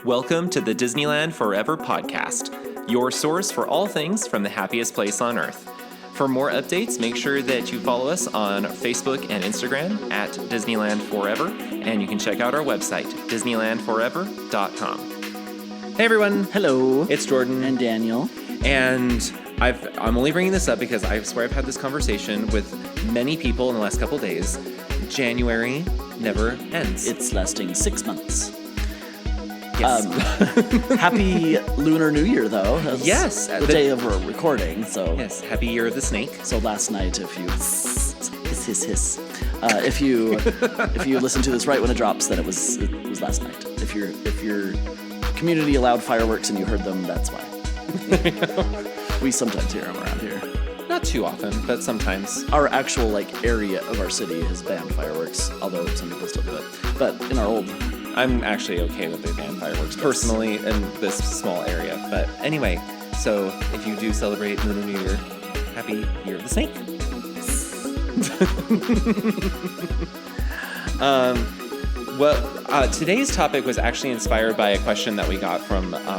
Welcome to the Disneyland Forever podcast, your source for all things from the happiest place on earth. For more updates, make sure that you follow us on Facebook and Instagram at Disneyland Forever, and you can check out our website, DisneylandForever.com. Hey everyone. Hello. It's Jordan. And Daniel. And I'm only bringing this up because I swear I've had this conversation with many people in the last couple days. January never ends. It's lasting 6 months. Yes. Happy Lunar New Year, though. That's Yes. the day of our recording. So Yes, happy year of the snake. So last night, if you if you listen to this right when it drops, then it was last night. If your community allowed fireworks and you heard them, that's why. We sometimes hear them around here. Not too often, but sometimes. Our actual area of our city has banned fireworks, although some people still do it. But in our old... I'm actually okay with the ban fireworks personally in this small area. But anyway, so if you do celebrate Lunar New Year, happy Year of the Snake. Today's topic was actually inspired by a question that we got from a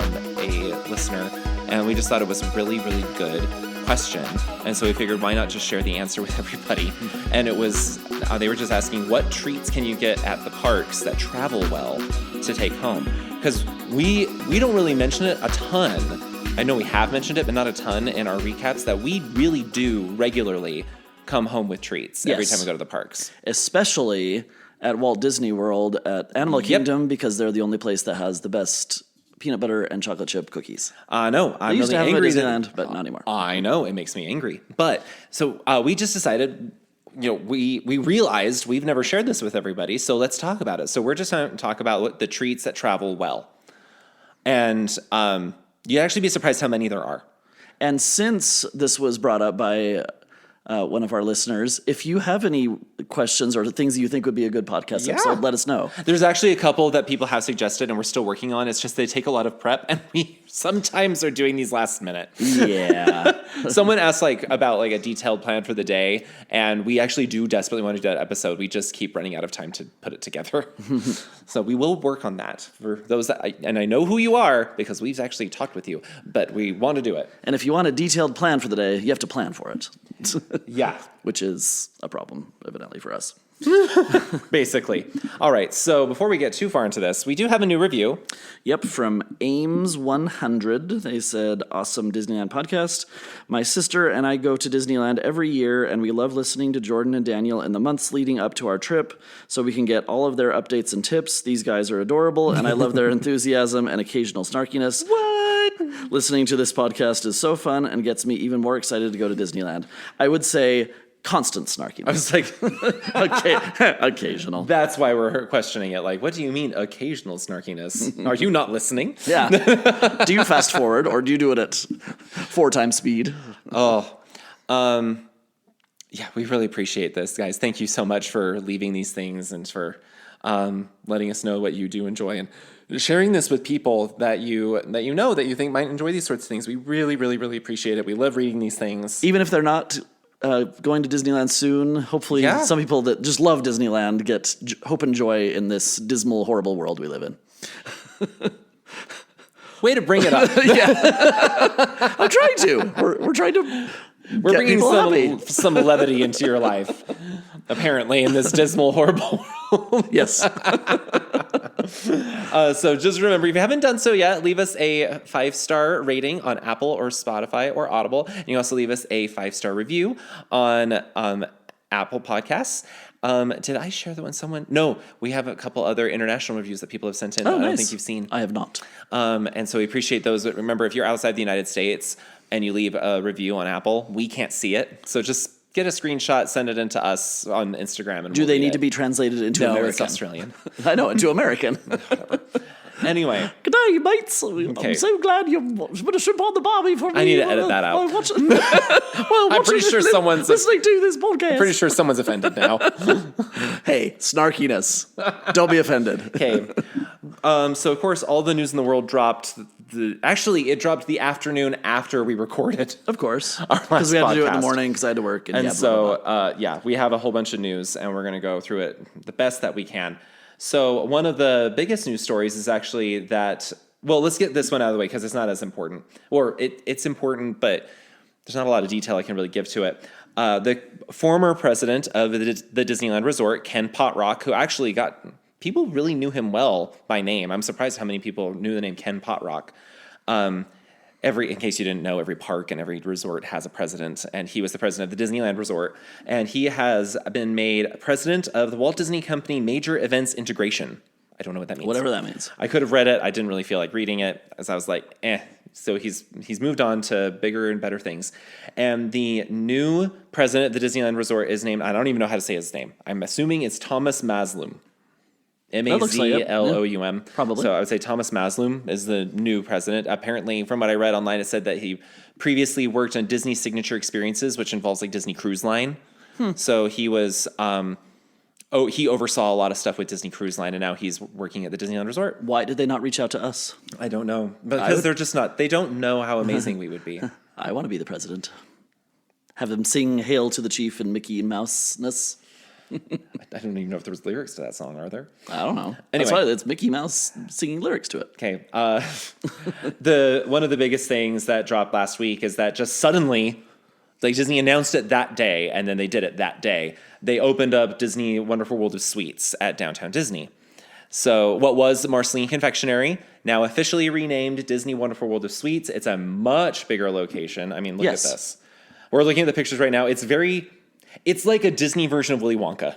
listener, and we just thought it was a really, really good question. And so we figured, why not just share the answer with everybody? And it was, they were just asking, what treats can you get at the parks that travel well to take home? Because we don't really mention it a ton. I know we have mentioned it, but not a ton in our recaps, that we really do regularly come home with treats every time we go to the parks. Especially at Walt Disney World at Animal Kingdom, because they're the only place that has the best peanut butter and chocolate chip cookies. No, I'm used really to have angry. Disneyland, but not anymore. I know, it makes me angry. But so we just decided, we realized we've never shared this with everybody, so let's talk about it. So we're just going to talk about what the treats that travel well. And you'd actually be surprised how many there are. And since this was brought up by one of our listeners, if you have any questions or things you think would be a good podcast episode, let us know. There's actually a couple that people have suggested and we're still working on. It's just they take a lot of prep and we sometimes are doing these last minute. Yeah. Someone asked about a detailed plan for the day, and we actually do desperately want to do that episode. We just keep running out of time to put it together. So we will work on that for those that I know who you are because we've actually talked with you, but we want to do it. And if you want a detailed plan for the day, you have to plan for it. Yeah. Which is a problem, evidently, for us. Basically. All right, so before we get too far into this, we do have a new review. Yep, from Ames100. They said, awesome Disneyland podcast. My sister and I go to Disneyland every year, and we love listening to Jordan and Daniel in the months leading up to our trip, so we can get all of their updates and tips. These guys are adorable, and I love their enthusiasm and occasional snarkiness. What? Listening to this podcast is so fun and gets me even more excited to go to Disneyland. I would say constant snarkiness. I was like, occasional. That's why we're questioning it. What do you mean occasional snarkiness? Are you not listening? Yeah. Do you fast forward or do you do it at 4 times speed? Yeah, we really appreciate this, guys. Thank you so much for leaving these things and for letting us know what you do enjoy and sharing this with people that you know that you think might enjoy these sorts of things. We really, really, really appreciate it. We love reading these things. Even if they're not going to Disneyland soon, hopefully some people that just love Disneyland get hope and joy in this dismal, horrible world we live in. Way to bring it up. Yeah. I'm trying to. We're trying to. We're bringing some levity into your life, apparently, in this dismal, horrible world. Yes. So just remember, if you haven't done so yet, leave us a 5-star rating on Apple or Spotify or Audible. And you also leave us a 5-star review on Apple Podcasts. Did I share that one someone? No, we have a couple other international reviews that people have sent in that I don't think you've seen. I have not. And so we appreciate those. But remember, if you're outside the United States and you leave a review on Apple, we can't see it. So just get a screenshot, send it in to us on Instagram. And do they need to be translated into American? No, it's Australian. I know, into American. Whatever. Anyway. Good day, mates. I'm so glad you put a shrimp on the barbie for me. I need to edit that out. I'm pretty sure someone's listening to this podcast. I'm pretty sure someone's offended now. Hey, snarkiness. Don't be offended. Okay. So of course, all the news in the world dropped. It dropped the afternoon after we recorded. Of course, because we had to do it in the morning because I had to work. And we have a whole bunch of news, and we're going to go through it the best that we can. So one of the biggest news stories is actually that, well, let's get this one out of the way because it's not as important. Or it's important, but there's not a lot of detail I can really give to it. The former president of the Disneyland Resort, Ken Potrock, who actually people really knew him well by name. I'm surprised how many people knew the name Ken Potrock. In case you didn't know, every park and every resort has a president, and he was the president of the Disneyland Resort, and he has been made president of the Walt Disney Company Major Events Integration. I don't know what that means. Whatever that means. I could have read it. I didn't really feel like reading it, as I was like, eh. So he's moved on to bigger and better things. And the new president of the Disneyland Resort is named, I don't even know how to say his name. I'm assuming it's Thomas Mazloum. Mazloum. Yeah, probably. So I would say Thomas Mazloum is the new president. Apparently, from what I read online, it said that he previously worked on Disney Signature Experiences, which involves like Disney Cruise Line. So he was, he oversaw a lot of stuff with Disney Cruise Line, and now he's working at the Disneyland Resort. Why did they not reach out to us? I don't know. Because they're just not, they don't know how amazing we would be. I want to be the president. Have them sing Hail to the Chief and Mickey Mouse-ness. I don't even know if there was lyrics to that song, are there? I don't know. Anyway. That's why it's Mickey Mouse singing lyrics to it. Okay. One of the biggest things that dropped last week is that just suddenly, like Disney announced it that day, and then they did it that day. They opened up Disney Wonderful World of Sweets at Downtown Disney. So what was Marceline Confectionery, now officially renamed Disney Wonderful World of Sweets. It's a much bigger location. I mean, look at this. We're looking at the pictures right now. It's like a Disney version of Willy Wonka.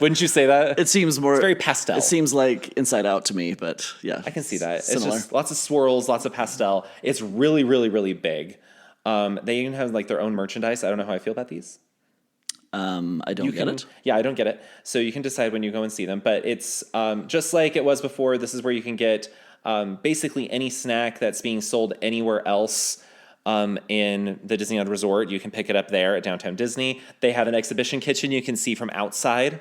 Wouldn't you say that? It's very pastel. It seems like Inside Out to me, but yeah. I can see that. Similar. It's just lots of swirls, lots of pastel. It's really, really, really big. They even have like their own merchandise. I don't know how I feel about these. I don't get it. Yeah, I don't get it. So you can decide when you go and see them. But it's just like it was before. This is where you can get basically any snack that's being sold anywhere else in the Disneyland Resort. You can pick it up there at Downtown Disney. They have an exhibition kitchen you can see from outside.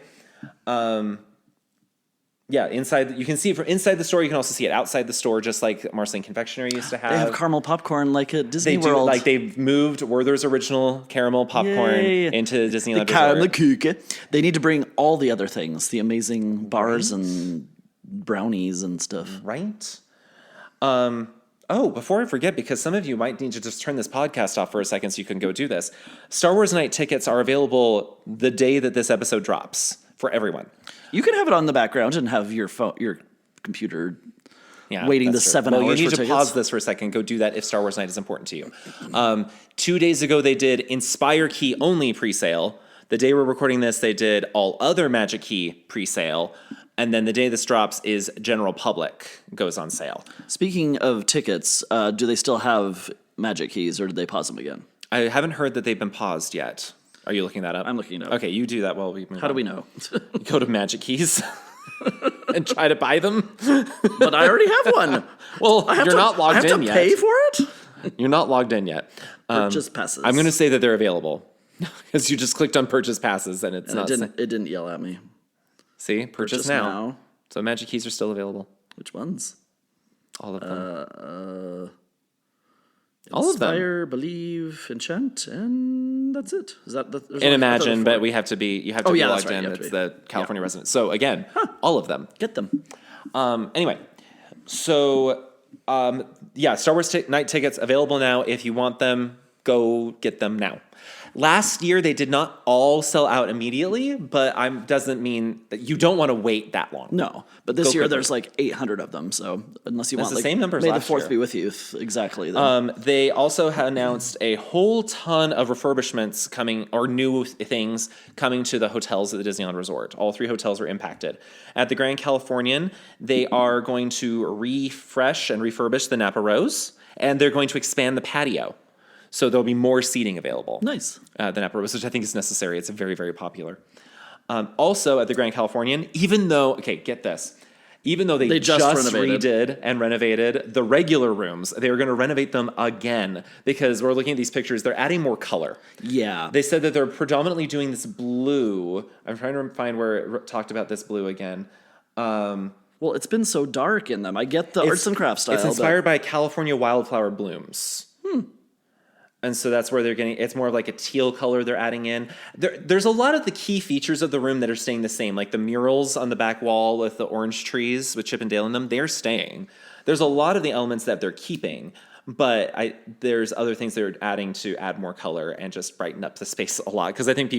Inside, you can see it from inside the store. You can also see it outside the store, just like Marceline Confectionery used to have. They have caramel popcorn like at Disney They World. do, like they've moved Werther's original caramel popcorn into Disneyland the caramel Resort. cookie. They need to bring all the other things, the amazing bars and brownies and stuff. Right? Before I forget, because some of you might need to just turn this podcast off for a second so you can go do this. Star Wars Night tickets are available the day that this episode drops for everyone. You can have it on the background and have your phone, your computer waiting the 7 hours for you need to tickets. pause this for a second. Go do that if Star Wars Night is important to you. 2 days ago, they did Inspire Key only pre-sale. The day we're recording this, they did all other Magic Key pre-sale. And then the day this drops is general public goes on sale. Speaking of tickets, do they still have Magic Keys or did they pause them again? I haven't heard that they've been paused yet. Are you looking that up? I'm looking it up. Okay, you do that while we move How on. do we know? Go to Magic Keys and try to buy them. But I already have one. Well, you're not logged in I yet. have to pay for it? You're not logged in yet. Purchase passes. I'm going to say that they're available because you just clicked on purchase passes and it's And not. it didn't yell at me. See, purchase now. So Magic Keys are still available. Which ones? All of them. All of them. Inspire, Believe, Enchant, and that's it. Is that the? And Imagine, but you have to be logged in. It's the California resident. So again, all of them. Get them. Anyway, so Star Wars Night tickets available now. If you want them, go get them now. Last year, they did not all sell out immediately, but doesn't mean that you don't want to wait that long. No, but this year there's like 800 of them. So unless you want, the same number as May the last 4th year. be with you. Exactly. Then. They also announced a whole ton of refurbishments coming, or new things coming to the hotels at the Disneyland Resort. All 3 hotels were impacted. At the Grand Californian, they are going to refresh and refurbish the Napa Rose, and they're going to expand the patio. So there'll be more seating available. Nice. The Napa Rose, which I think is necessary. It's very, very popular. Also at the Grand Californian, even though get this, even though they just redid and renovated the regular rooms, they were going to renovate them again because we're looking at these pictures. They're adding more color. Yeah. They said that they're predominantly doing this blue. I'm trying to find where it talked about this blue again. Well, it's been so dark in them. I get the arts and crafts style. It's inspired by California wildflower blooms. And so that's where they're getting, it's more of like a teal color they're adding in. There's a lot of the key features of the room that are staying the same, like the murals on the back wall with the orange trees with Chip and Dale in them, they're staying. There's a lot of the elements that they're keeping, but there's other things they're adding to add more color and just brighten up the space a lot. Because I think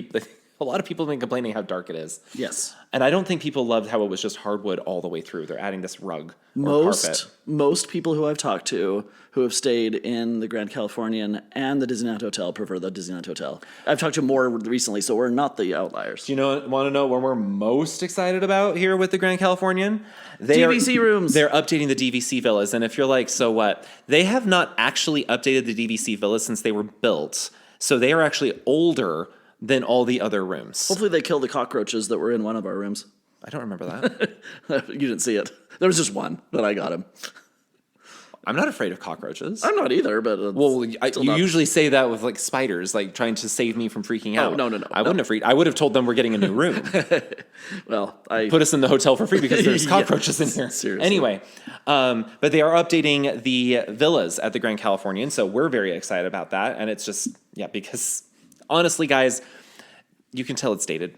a lot of people have been complaining how dark it is. Yes. And I don't think people loved how it was just hardwood all the way through. They're adding this rug or carpet. Most people who I've talked to who have stayed in the Grand Californian and the Disneyland Hotel prefer the Disneyland Hotel. I've talked to more recently, so we're not the outliers. Do you want to know what we're most excited about here with the Grand Californian? DVC rooms. They're updating the DVC villas. And if you're like, so what? They have not actually updated the DVC villas since they were built. So they are actually older than all the other rooms. Hopefully they kill the cockroaches that were in one of our rooms. I don't remember that. You didn't see it. There was just one, but I got him. I'm not afraid of cockroaches. I'm not either, but you usually say that with like spiders, like trying to save me from freaking out. No. I wouldn't have freaked. I would have told them we're getting a new room. Well, put us in the hotel for free because there's cockroaches in here. Seriously. Anyway, but they are updating the villas at the Grand Californian, so we're very excited about that. And it's just because honestly, guys, you can tell it's dated.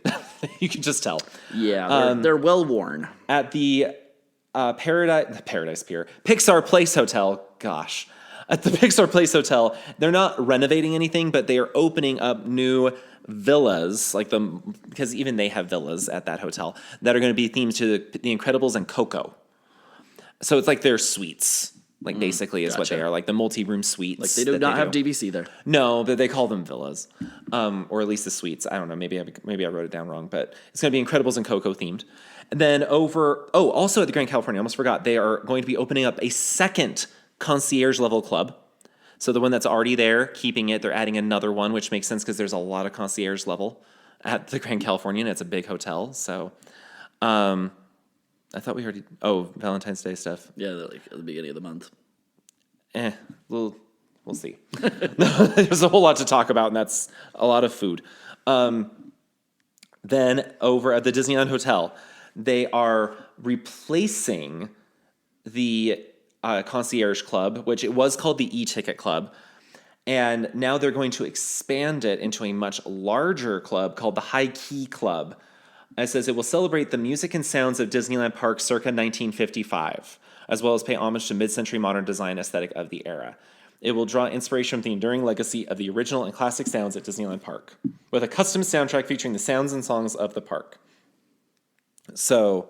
You can just tell. Yeah, they're well worn. At the Paradise Pier, Pixar Place Hotel. Gosh, at the Pixar Place Hotel, they're not renovating anything, but they are opening up new villas, because even they have villas at that hotel that are going to be themed to the Incredibles and Coco. So it's like their suites. Basically is what they are, like the multi-room suites. Like they do not have DVC there. No, but they call them villas, or at least the suites. I don't know. Maybe I wrote it down wrong, but it's going to be Incredibles and Coco themed. And then also at the Grand California, I almost forgot, they are going to be opening up a second concierge level club. So the one that's already there, keeping it, they're adding another one, which makes sense because there's a lot of concierge level at the Grand Californian. It's a big hotel, so. I thought we already. Oh, Valentine's Day stuff. Yeah, like at the beginning of the month. We'll see. There's a whole lot to talk about, and that's a lot of food. Then over at the Disneyland Hotel, they are replacing the Concierge Club, which it was called the E-Ticket Club, and now they're going to expand it into a much larger club called the High Key Club. It says it will celebrate the music and sounds of Disneyland Park circa 1955, as well as pay homage to mid-century modern design aesthetic of the era. It will draw inspiration from the enduring legacy of the original and classic sounds at Disneyland Park, with a custom soundtrack featuring the sounds and songs of the park. So,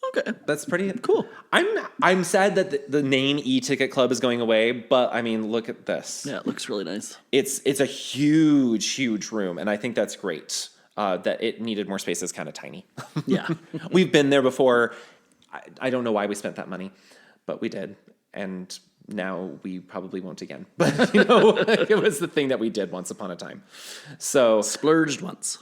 okay, that's pretty cool. I'm sad that the name E-Ticket Club is going away, but I mean, look at this. Yeah, it looks really nice. It's a huge room, and I think that's great. That it needed more space is kind of tiny. Yeah. We've been there before. I don't know why we spent that money, but we did. And now we probably won't again. But, it was the thing that we did once upon a time. So. Splurged once.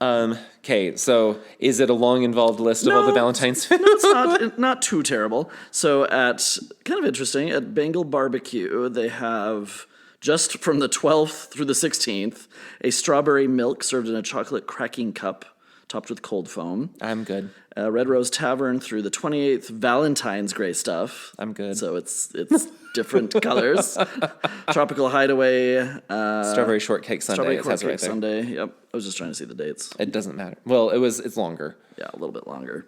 Okay, so is it a long, involved list of all the Valentine's? No, it's not too terrible. So kind of interesting, at Bengal Barbecue, they have, just from the 12th through the 16th, a strawberry milk served in a chocolate cracking cup topped with cold foam. I'm good. Red Rose Tavern through the 28th, Valentine's gray stuff. I'm good. So it's different colors. Tropical Hideaway. Strawberry Shortcake Sundae. Strawberry Shortcake Sundae. Yep. I was just trying to see the dates. It doesn't matter. Well, it's longer. Yeah, a little bit longer.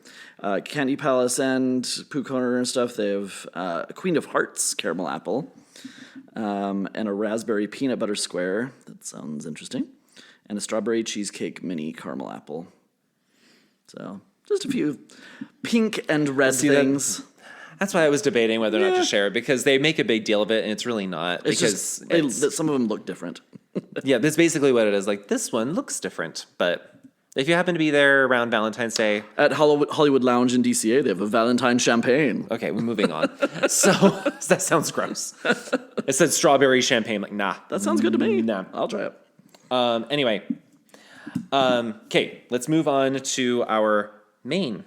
Candy Palace and Pooh Corner and stuff. They have Queen of Hearts caramel apple. And a raspberry peanut butter square. That sounds interesting. And a strawberry cheesecake mini caramel apple. So, just a few pink and red things. That's why I was debating whether or not to share it, because they make a big deal of it, and it's really not. It's just, some of them look different. Yeah, that's basically what it is. Like, this one looks different, but if you happen to be there around Valentine's Day. At Hollywood Lounge in DCA, they have a Valentine champagne. Okay, we're moving on. So, that sounds gross. It said strawberry champagne. Like, nah. That sounds good to me. Nah. I'll try it. Anyway. Okay, let's move on to our main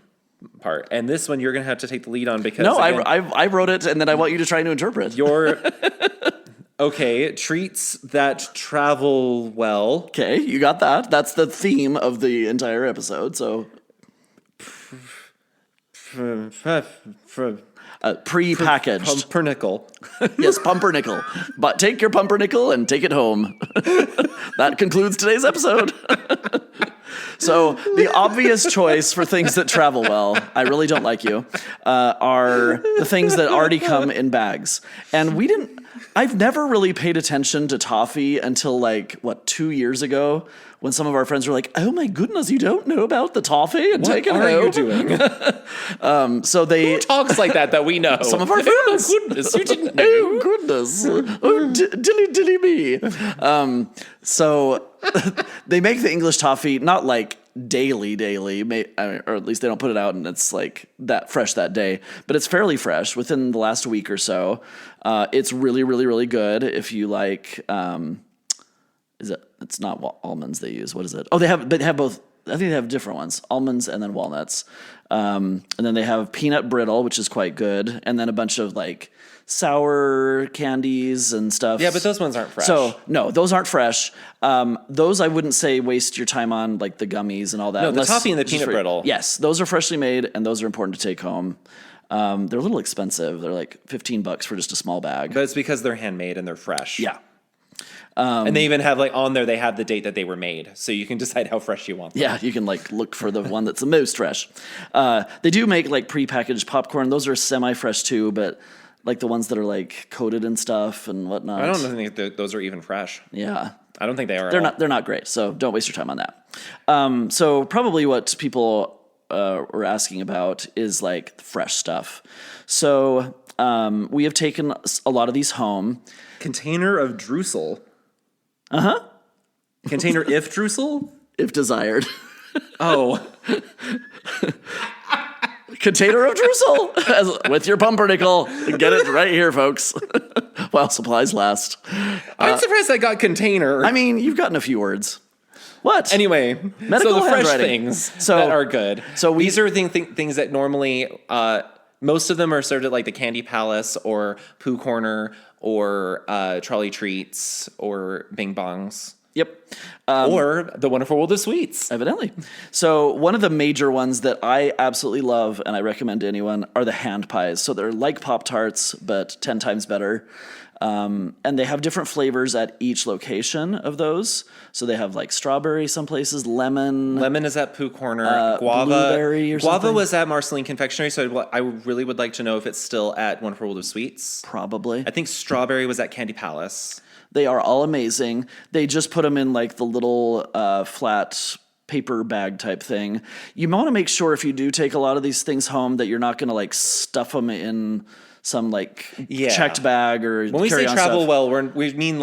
part. And this one you're going to have to take the lead on because... No, again, I wrote it, and then I want you to try to interpret. Okay, treats that travel well. Okay, you got that. That's the theme of the entire episode, so... Pre-packaged. Pumpernickel. Yes, pumpernickel. But take your pumpernickel and take it home. That concludes today's episode. So the obvious choice for things that travel well, I really don't like you, are the things that already come in bags. And I've never really paid attention to toffee until 2 years ago when some of our friends were like, oh my goodness, you don't know about the toffee and take it home? What are you doing? Who talks like that we know? Some of our friends. Oh goodness, you didn't know. Oh goodness. Oh, dilly me. So they make the English toffee not like daily, or at least they don't put it out and it's like that fresh that day, but it's fairly fresh within the last week or so. It's really, really, really good if you like. It's not almonds they use. What is it? Oh, they have both. I think they have different ones, almonds and then walnuts. And then they have peanut brittle, which is quite good. And then a bunch of like sour candies and stuff. Yeah, but those ones aren't fresh. So no, those aren't fresh. Those I wouldn't say waste your time on, like the gummies and all that. No, the toffee and the peanut brittle. Yes, those are freshly made and those are important to take home. They're a little expensive. They're like $15 for just a small bag. But it's because they're handmade and they're fresh. Yeah. And they even have on there, they have the date that they were made. So you can decide how fresh you want them. Yeah, you can look for the one that's the most fresh. They do make prepackaged popcorn. Those are semi-fresh too, but like the ones that are coated in stuff and whatnot. I don't think those are even fresh. Yeah. I don't think they are. They're not great. So don't waste your time on that. So probably what people were asking about is fresh stuff. So we have taken a lot of these home. Container of Drussel. Uh-huh. Container if Drussel? If desired. Oh. Container of Drussel with your pumpernickel. Get it right here, folks. While supplies last. I'm surprised I got container. I mean, you've gotten a few words. What? Anyway, medical so the fresh handwriting. things that are good. So these are things that normally, most of them are served at the Candy Palace or Pooh Corner or Trolley Treats or Bing Bongs. Yep. Or the Wonderful World of Sweets. Evidently. So one of the major ones that I absolutely love and I recommend to anyone are the hand pies. So they're like Pop-Tarts, but 10 times better. And they have different flavors at each location of those. So they have strawberry some places, lemon. Lemon is at Pooh Corner. Guava. Blueberry or something. Guava was at Marceline Confectionery, so I really would like to know if it's still at Wonderful World of Sweets. Probably. I think strawberry was at Candy Palace. They are all amazing. They just put them in the little flat paper bag type thing. You want to make sure if you do take a lot of these things home that you're not going to stuff them in some checked bag or when we say travel stuff. Well, we mean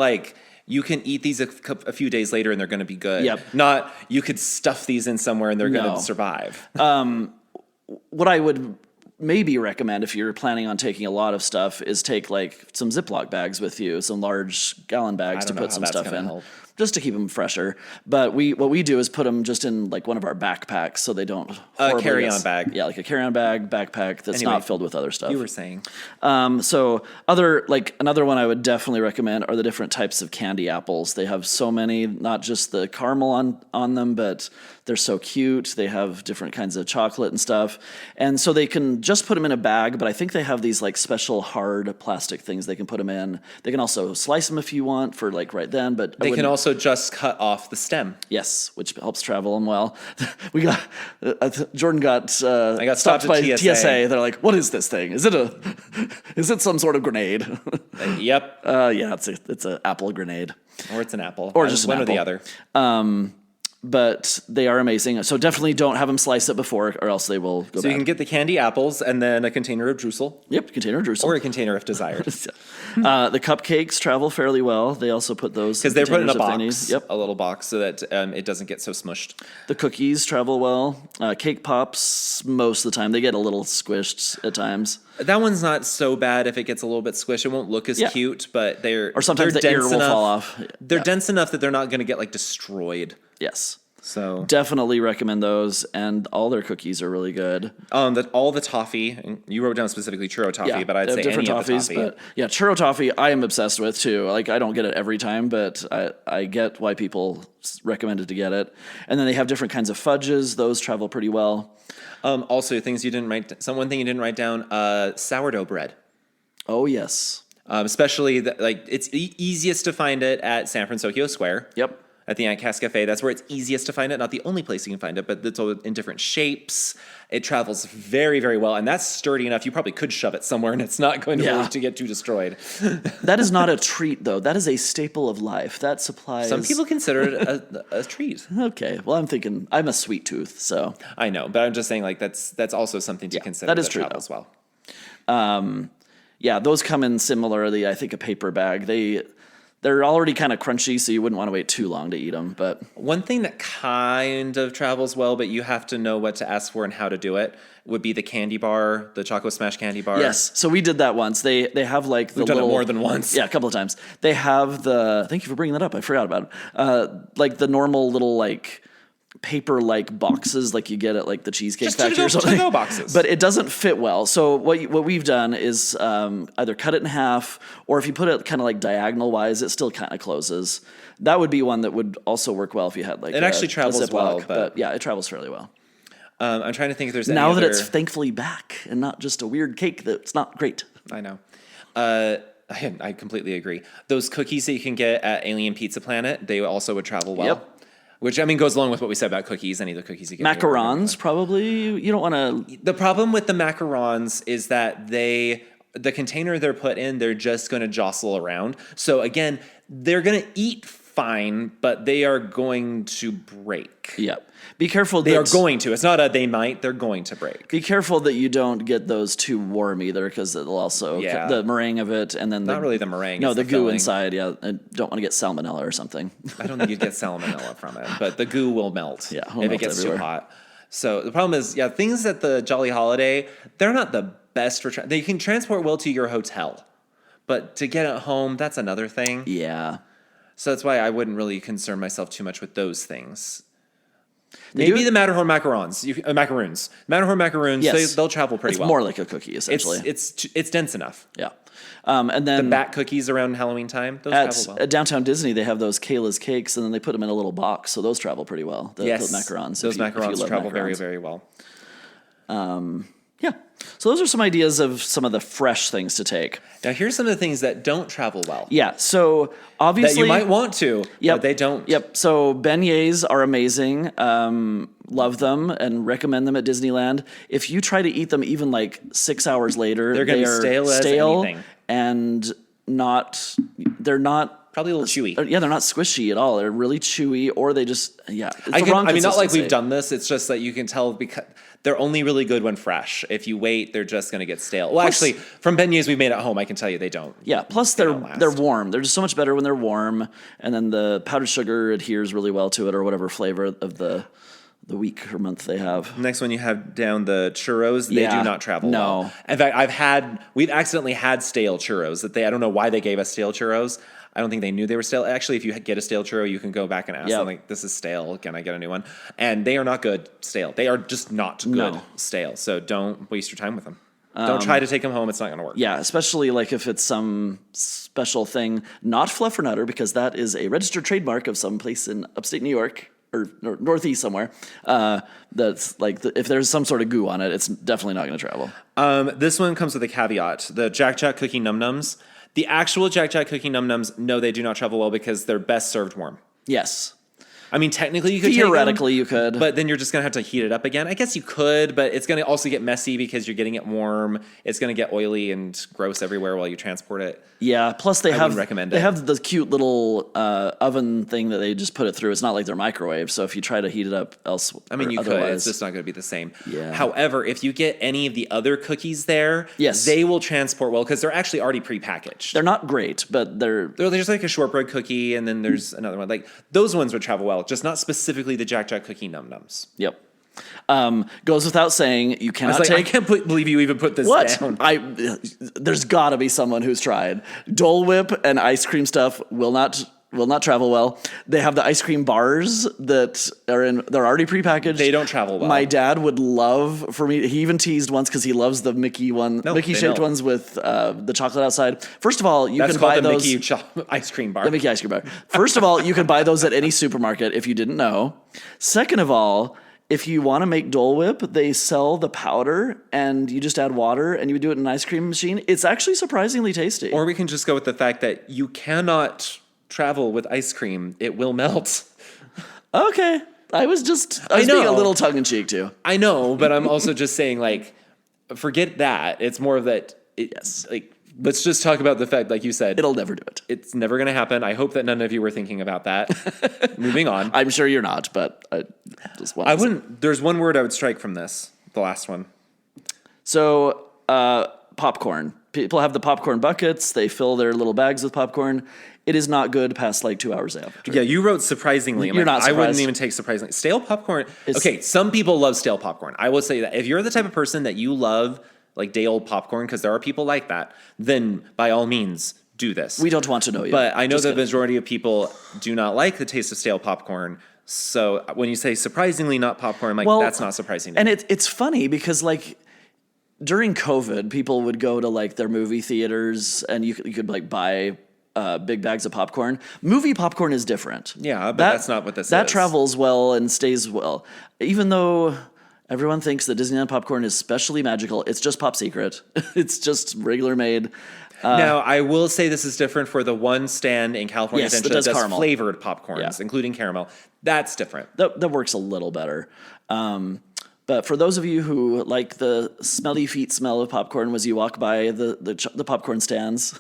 you can eat these a few days later and they're going to be good. Yep. Not you could stuff these in somewhere and they're going to survive. What I would maybe recommend if you're planning on taking a lot of stuff is take some Ziploc bags with you, some large gallon bags to put some stuff in. Help. Just to keep them fresher. But what we do is put them just in one of our backpacks so they don't carry-on bag. Yeah, a carry-on bag, backpack that's not filled with other stuff. You were saying. So another one I would definitely recommend are the different types of candy apples. They have so many, not just the caramel on them, but they're so cute. They have different kinds of chocolate and stuff. And so they can just put them in a bag, but I think they have these special hard plastic things they can put them in. They can also slice them if you want for right then, but they can also just cut off the stem. Yes, which helps travel them well. We got Jordan got I got stopped by TSA. They're like, "What is this thing? Is it some sort of grenade?" Yep. Yeah, it's an apple grenade, or it's an apple, or just one an apple. or the other. But they are amazing. So definitely don't have them slice it before, or else they will go bad. So you can get the candy apples and then a container of Drussel. Yep, container of Drussel. Or a container if desired. The cupcakes travel fairly well. They also put those because they're put in a box, yep. a little box, so that it doesn't get so smushed. The cookies travel well. Cake pops, most of the time. They get a little squished at times. That one's not so bad if it gets a little bit squished. It won't look as cute, but or sometimes the ear will fall off. They're dense enough that they're not going to get destroyed. Yes. So definitely recommend those, and all their cookies are really good. all the toffee, and you wrote down specifically churro toffee, but I'd say different any toffees, of the toffee. but yeah, churro toffee I am obsessed with too. Like I don't get it every time, but I get why people recommended to get it. And then they have different kinds of fudges; those travel pretty well. Also, things you didn't write. One thing you didn't write down: sourdough bread. Oh yes, especially it's easiest to find it at San Francisco Square. Yep. At the Aunt Cass Cafe, that's where it's easiest to find it. Not the only place you can find it, but it's in different shapes. It travels very, very well, and that's sturdy enough. You probably could shove it somewhere, and it's not going to get too destroyed. That is not a treat, though. That is a staple of life. That supplies. Some people consider it a treat. Okay, well, I'm a sweet tooth, so I know, but I'm just saying, that's also something to consider. That is true as well. Yeah, those come in similarly. I think a paper bag. They're already kind of crunchy, so you wouldn't want to wait too long to eat them. But one thing that kind of travels well, but you have to know what to ask for and how to do it, would be the candy bar, the Choco Smash candy bar. Yes, so we did that once. They have like the We've done it more than once. Yeah, a couple of times. They have thank you for bringing that up. I forgot about it. Like the normal little paper-like boxes like you get at like the Cheesecake Factory or something. To-go boxes. But it doesn't fit well. So what we've done is either cut it in half, or if you put it kind of like diagonal-wise, it still kind of closes. That would be one that would also work well if you had like it actually travels well, but yeah, it travels fairly well. I'm trying to think if there's now any that other... it's thankfully back and not just a weird cake that's not great. I know. I completely agree. Those cookies that you can get at Alien Pizza Planet, they also would travel well. Yep. Which, I mean, goes along with what we said about cookies. Any of the cookies you get. Macarons, probably. You don't want to... The problem with the macarons is that the container they're put in, they're just going to jostle around. So, again, they're going to eat fine, but they are going to break. Yep. Be careful. They are going to. It's not a they might. They're going to break. Be careful that you don't get those too warm either, because it'll also the meringue of it, and then not really the meringue. No, the goo filling. Inside. Yeah, I don't want to get salmonella or something. I don't think you'd get salmonella from it, but the goo will melt. Yeah, if it gets too hot. So the problem is, things at the Jolly Holiday, they're not the best for. They can transport well to your hotel, but to get it home, that's another thing. Yeah. So that's why I wouldn't really concern myself too much with those things. Maybe the Matterhorn macaroons, Matterhorn macaroons, yes. they'll travel pretty well. It's more like a cookie, essentially. It's dense enough. Yeah. And then the bat cookies around Halloween time, those travel well. At Downtown Disney, they have those Kayla's cakes, and then they put them in a little box, so those travel pretty well. The macarons. Those macarons travel very, very well. Yeah. So those are some ideas of some of the fresh things to take. Now, here's some of the things that don't travel well. Yeah. So obviously, that you might want to, but they don't. Yep. So beignets are amazing. Love them and recommend them at Disneyland. If you try to eat them even like 6 hours later, they're going to be stale as anything. And they're not probably a little chewy. Yeah, they're not squishy at all. They're really chewy, or they just it's not like we've done this. It's just that you can tell because they're only really good when fresh. If you wait, they're just going to get stale. Well, actually, from beignets we've made at home, I can tell you they don't. Yeah, plus they're warm. They're just so much better when they're warm, and then the powdered sugar adheres really well to it, or whatever flavor of the week or month they have. Next one you have down the churros. They do not travel well. In fact, we've accidentally had stale churros that I don't know why they gave us stale churros. I don't think they knew they were stale. Actually, if you get a stale churro, you can go back and ask them, like, this is stale. Can I get a new one? And they are not good stale. They are just not good stale. So don't waste your time with them. Don't try to take them home. It's not going to work. Yeah, especially like if it's some special thing. Not Fluffernutter, because that is a registered trademark of some place in upstate New York or Northeast somewhere. That's like if there's some sort of goo on it, it's definitely not going to travel. This one comes with a caveat. The Jack Jack Cookie Num Nums. The actual Jack Jack Cookie Num Nums, no, they do not travel well because they're best served warm. Yes. I mean, technically you could Theoretically, you could. But then you're just going to have to heat it up again. I guess you could, but it's going to also get messy because you're getting it warm. It's going to get oily and gross everywhere while you transport it. Yeah, plus I wouldn't recommend it. They have the cute little oven thing that they just put it through. It's not like they're microwave, so if you try to heat it up elsewhere, I mean, you could. It's just not going to be the same. Yeah. However, if you get any of the other cookies there, they will transport well because they're actually already prepackaged. They're not great, but there's like a shortbread cookie, and then there's another one. Like those ones would travel well, just not specifically the Jack Jack Cookie Num Nums. Yep. Goes without saying, you cannot take... I can't believe you even put this down. There's got to be someone who's tried. Dole Whip and ice cream stuff will not will not travel well. They have the ice cream bars that they're already prepackaged. They don't travel well. My dad would love for me. He even teased once because he loves the Mickey Mickey shaped ones with the chocolate outside. First of all, you can buy those. Mickey ice cream bar. The Mickey ice cream bar. First of all, you can buy those at any supermarket if you didn't know. Second of all, if you want to make Dole Whip, they sell the powder and you just add water and you do it in an ice cream machine. It's actually surprisingly tasty. Or we can just go with the fact that you cannot travel with ice cream. It will melt. Okay. I was being a little tongue in cheek too. I know, but I'm also just saying, like, forget that. It's more of that. Yes. Like, let's just talk about the fact, like you said. It'll never do it. It's never going to happen. I hope that none of you were thinking about that. Moving on. I'm sure you're not, but I just want to wouldn't. There's one word I would strike from this. The last one. So, popcorn. People have the popcorn buckets. They fill their little bags with popcorn. It is not good past like 2 hours after. Yeah, you wrote surprisingly. You're not surprised. I wouldn't even take surprisingly. Stale popcorn. Okay, some people love stale popcorn. I will say that if you're the type of person that you love like day old popcorn, because there are people like that, then by all means do this. We don't want to know you. But I know the majority of people do not like the taste of stale popcorn. So when you say surprisingly not popcorn, I'm like, that's not surprising to me. And it's funny because like during COVID, people would go to like their movie theaters and you could like buy big bags of popcorn. Movie popcorn is different. Yeah, but that's not what this is. That travels well and stays well. Even though everyone thinks that Disneyland popcorn is specially magical, it's just Pop Secret. It's just regular made. Now, I will say this is different for the one stand in California Yes, that that does caramel. flavored popcorns, including caramel. That's different. That works a little better. But for those of you who like the smelly feet smell of popcorn as you walk by the popcorn stands,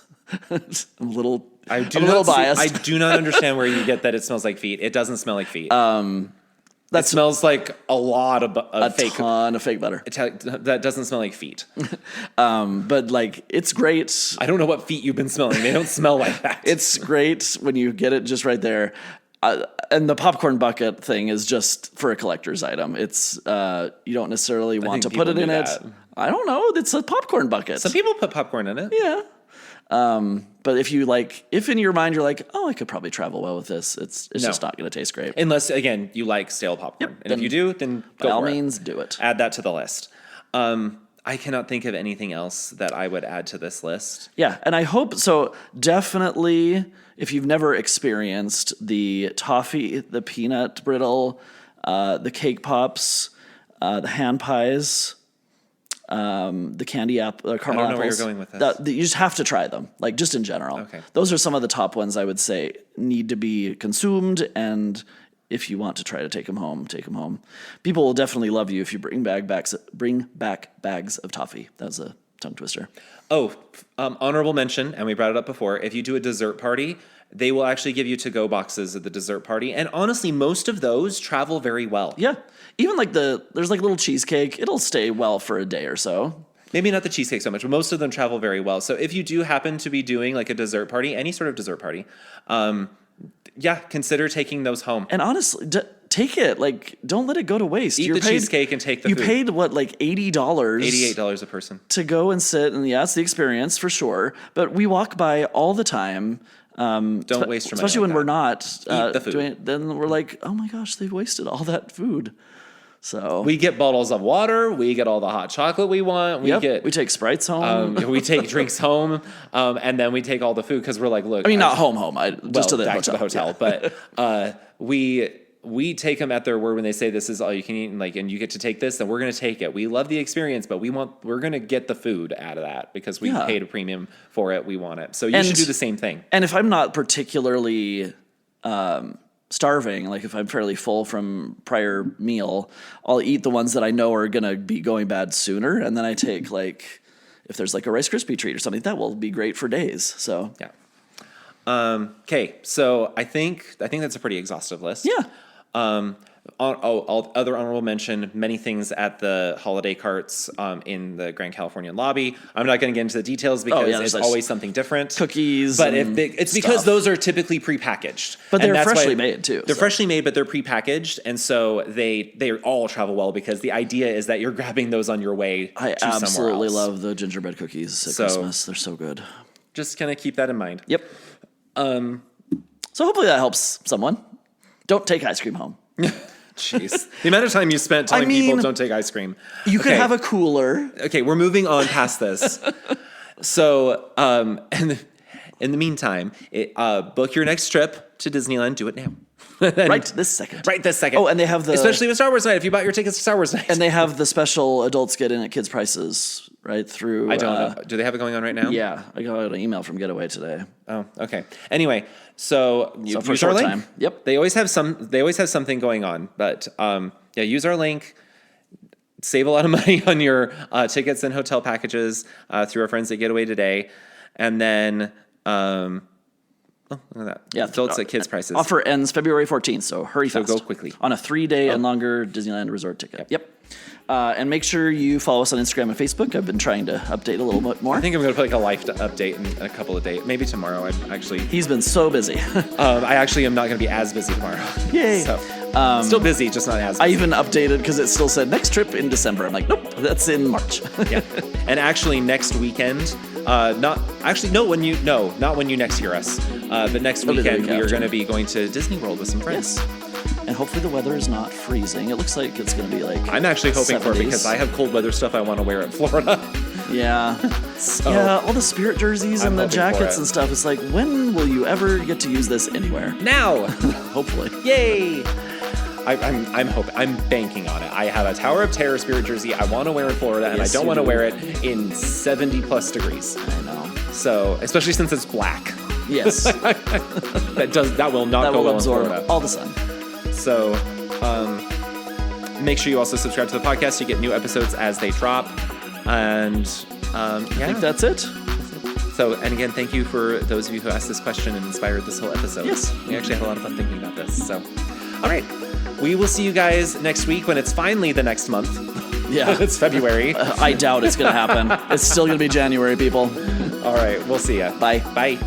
I'm a little biased. I do not understand where you get that it smells like feet. It doesn't smell like feet. That smells like a lot of fake. A ton of fake butter. That doesn't smell like feet. But like it's great. I don't know what feet you've been smelling. They don't smell like that. It's great when you get it just right there. And the popcorn bucket thing is just for a collector's item. It's you don't necessarily want to put it in it. I don't know. It's a popcorn bucket. Some people put popcorn in it. Yeah. But if in your mind you're like, oh, I could probably travel well with this, it's just not going to taste great. Unless, again, you like stale popcorn. Yep, and if you do, then go by all for it. means, do it. Add that to the list. I cannot think of anything else that I would add to this list. Yeah, and I hope so. Definitely, if you've never experienced the toffee, the peanut brittle, the cake pops, the hand pies, the candy caramel apples. I don't know where you're going with this. You just have to try them, like just in general. Okay. Those are some of the top ones I would say need to be consumed, and if you want to try to take them home, take them home. People will definitely love you if you bring back bags of toffee. That was a tongue twister. Oh, honorable mention, and we brought it up before. If you do a dessert party, they will actually give you to-go boxes at the dessert party. And honestly, most of those travel very well. Yeah. Even like there's like little cheesecake. It'll stay well for a day or so. Maybe not the cheesecake so much, but most of them travel very well. So if you do happen to be doing like a dessert party, any sort of dessert party, consider taking those home. And honestly, take it. Like, don't let it go to waste. Eat the cheesecake and take the food. You paid what, like $80? $88 a person. To go and sit, and yeah, it's the experience for sure. But we walk by all the time. Don't waste your money. Especially when we're not Eat the food. doing it. Then we're like, oh my gosh, they've wasted all that food. So we get bottles of water. We get all the hot chocolate we want. We take Sprites home. We take drinks home, and then we take all the food because we're like, look. I mean, not home. Just to the back hotel. To the hotel. Yeah. But we take them at their word when they say this is all you can eat, and you get to take this, then we're going to take it. We love the experience, but we're going to get the food out of that because we paid a premium for it. We want it. So you should do the same thing. And if I'm not particularly starving, like if I'm fairly full from prior meal, I'll eat the ones that I know are going to be going bad sooner. And then I take if there's like a Rice Krispie treat or something, that will be great for days. So yeah. Okay, so I think that's a pretty exhaustive list. Yeah. Other honorable mention, many things at the holiday carts in the Grand Californian lobby. I'm not going to get into the details because it's always something different. Cookies, but it's because those are typically prepackaged. But they're freshly made too. They're freshly made, but they're prepackaged, and so they all travel well because the idea is that you're grabbing those on your way to somewhere else. I absolutely love the gingerbread cookies at Christmas. They're so good. Just kind of keep that in mind. Yep. So hopefully that helps someone. Don't take ice cream home. Jeez. The amount of time you spent telling people don't take ice cream. You could have a cooler. Okay, we're moving on past this. So, in the meantime, book your next trip to Disneyland. Do it now. Right this second. Right this second. Oh, and they have especially with Star Wars Night, if you bought your tickets to Star Wars Night. And they have the special adults get in at kids' prices, right, through... I don't know. Do they have it going on right now? Yeah. I got an email from Getaway today. Oh, okay. Anyway, so for a use short our link. time. Yep. They always have something going on, but use our link. Save a lot of money on your tickets and hotel packages through our friends at Getaway today. And then... look at that. Yeah, Still, it's at kids' prices. Offer ends February 14th, so hurry fast. go quickly. On a 3-day and longer Disneyland Resort ticket. Yep. And make sure you follow us on Instagram and Facebook. I've been trying to update a little bit more. I think I'm going to put like a life update in a couple of days. Maybe tomorrow. He's been so busy. I actually am not going to be as busy tomorrow. Yay. So, still busy, just not as busy. I even updated because it still said next trip in December. I'm like, nope, that's in March. Yeah. And actually next weekend, not when you next hear us, but next weekend we are going to be going to Disney World with some friends. Yes. And hopefully the weather is not freezing. It looks like it's going to be like I'm actually hoping 70s. for it because I have cold weather stuff I want to wear in Florida. Yeah. Yeah, all the Spirit jerseys and the jackets and stuff. It's like, when will you ever get to use this anywhere? Now! Hopefully. Yay! I'm hoping. I'm banking on it. I have a Tower of Terror Spirit jersey I want to wear in Florida, and I don't want to wear it in 70+ degrees. I know. So, especially since it's black. Yes. that will not go well absorb in Florida. all the sun. So, make sure you also subscribe to the podcast. You get new episodes as they drop. And I think that's it. So, and again, thank you for those of you who asked this question and inspired this whole episode. Yes. We actually had a lot of fun thinking about this. So, all right. We will see you guys next week when it's finally the next month. Yeah. It's February. I doubt it's going to happen. It's still going to be January, people. All right. We'll see ya. Bye. Bye.